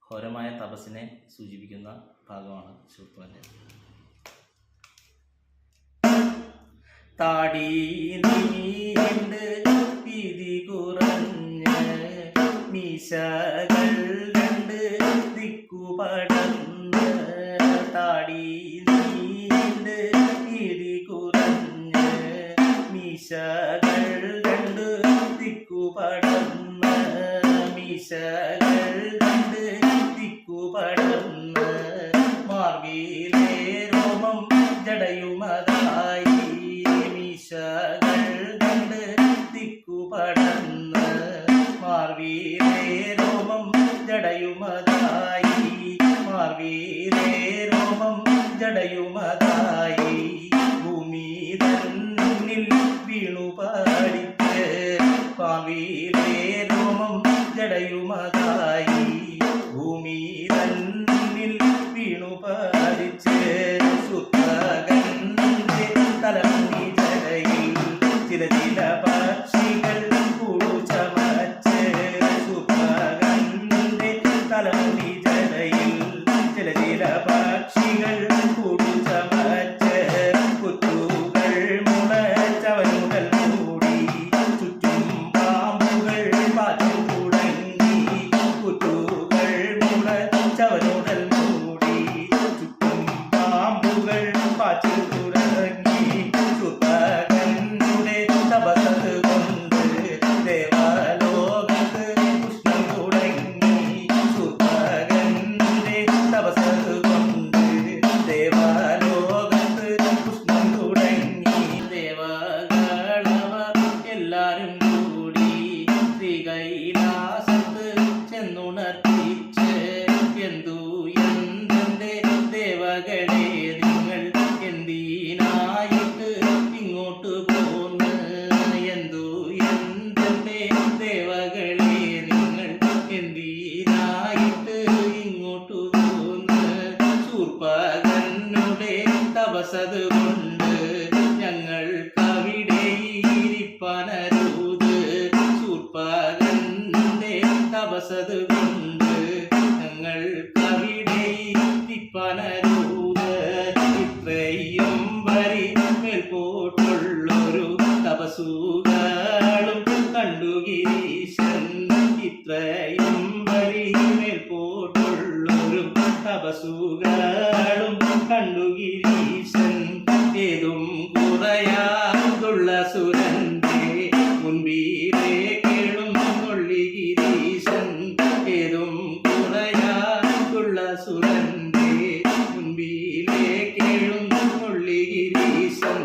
ഘോരമായ തപസ്സിനെ സൂചിപ്പിക്കുന്ന ഭാഗമാണ് ശൂർപ്പണഖ. താടി നീണ്ട് വീതി കുറഞ്ഞ് മീശകൾ രണ്ട് ദിക്കുപടർന്ന്, താടി നീണ്ട് വീതി കുറഞ്ഞ് മീശകൾ രണ്ട് ദിക്കുപടർന്ന്, മീശകൾ രണ്ട് ദിക്കുപടർന്ന്, മാർഗിയിലെ രോമം ജടയുമതായി, മീശകൾ രണ്ട് ദിക്കുപടർന്ന്, മാർഗിയിലെ രോമം ജടയുമതായി, മാർഗിയിലെ രോമം ജടയുമതായി, ഭൂമി തന്നിൽ വീണു പാടിച്ച്, ഭാവിയിലെ രോമം ജടയുമതായി, ഭൂമി തന്നിൽ വീണു പാടിച്ച്, ശൂർപ്പണഖന്റെ തലമുടി ജടയിൽ ചില ചില പക്ഷികൾ കൂടു ചമച്ച്, ശൂർപ്പണഖന്റെ തലമുടി ജടയിൽ ചില ചില പക്ഷികൾ കൂടു ചമച്ച്, കുത്തുകൾ മുളച്ചവനുകൾ മൂടി, ചുറ്റും പാമ്പുകൾ പാച്ചു തുടങ്ങി, കുത്തുകൾ മുളച്ചവനുകൾ മൂടി, ചുറ്റും പാമ്പുകൾ പാച്ചു തുടങ്ങി, ശൂർപ്പണഖന്റെ തപസ്സ് കൊണ്ട് ദേവലോകത്ത് ഉഷ്ണം തുടങ്ങി, ശൂർപ്പണഖന്റെ തപസ്സ് കൊണ്ട് ദേവലോകത്ത് ഉഷ്ണം തുടങ്ങി. ദേവകളവർ എല്ലാരും കൂടി ശ്രീകൈലാസത്ത് ചെന്നുണർത്തിച്ച്, എന്തു എന്തെന്റെ ദേവകളെ നിങ്ങൾ എന്തിനായിട്ട് ഇങ്ങോട്ട് പോന്ന്, എന്തു എന്തെന്റെ ദേവകളെ നിങ്ങൾ എന്തിനായിട്ട് ഇങ്ങോട്ട് പോന്ന്, ശൂർപ്പണഖനുടെ തപസ്സത് കൊണ്ട് ഞങ്ങൾക്കവിടെ ഇരിപ്പാനരുത്, ശൂർപ്പണഖന്റെ തപസ്സത് കൊണ്ട് ഞങ്ങൾക്കവിടെ ഇരിപ്പാനരുത്. ഇത്രയും വരി മേൽപോട്ടുള്ളൊരു തപസ്സുകളും കണ്ടു ഗിരീശൻ, ഇത്രയും വരി മേൽപോട്ടുള്ളൊരു തപസ്സുകളും കണ്ടു ഗിരീശൻ, ഏതും കുറയാതുള്ള സുരന്റെ മുൻപിലെ കേളും കൊള്ളി ഗിരീശൻ, ഏതും കുറയാതുള്ള സുരന്റെ മുൻപിലെ കേളും കൊള്ളി ഗിരീശൻ.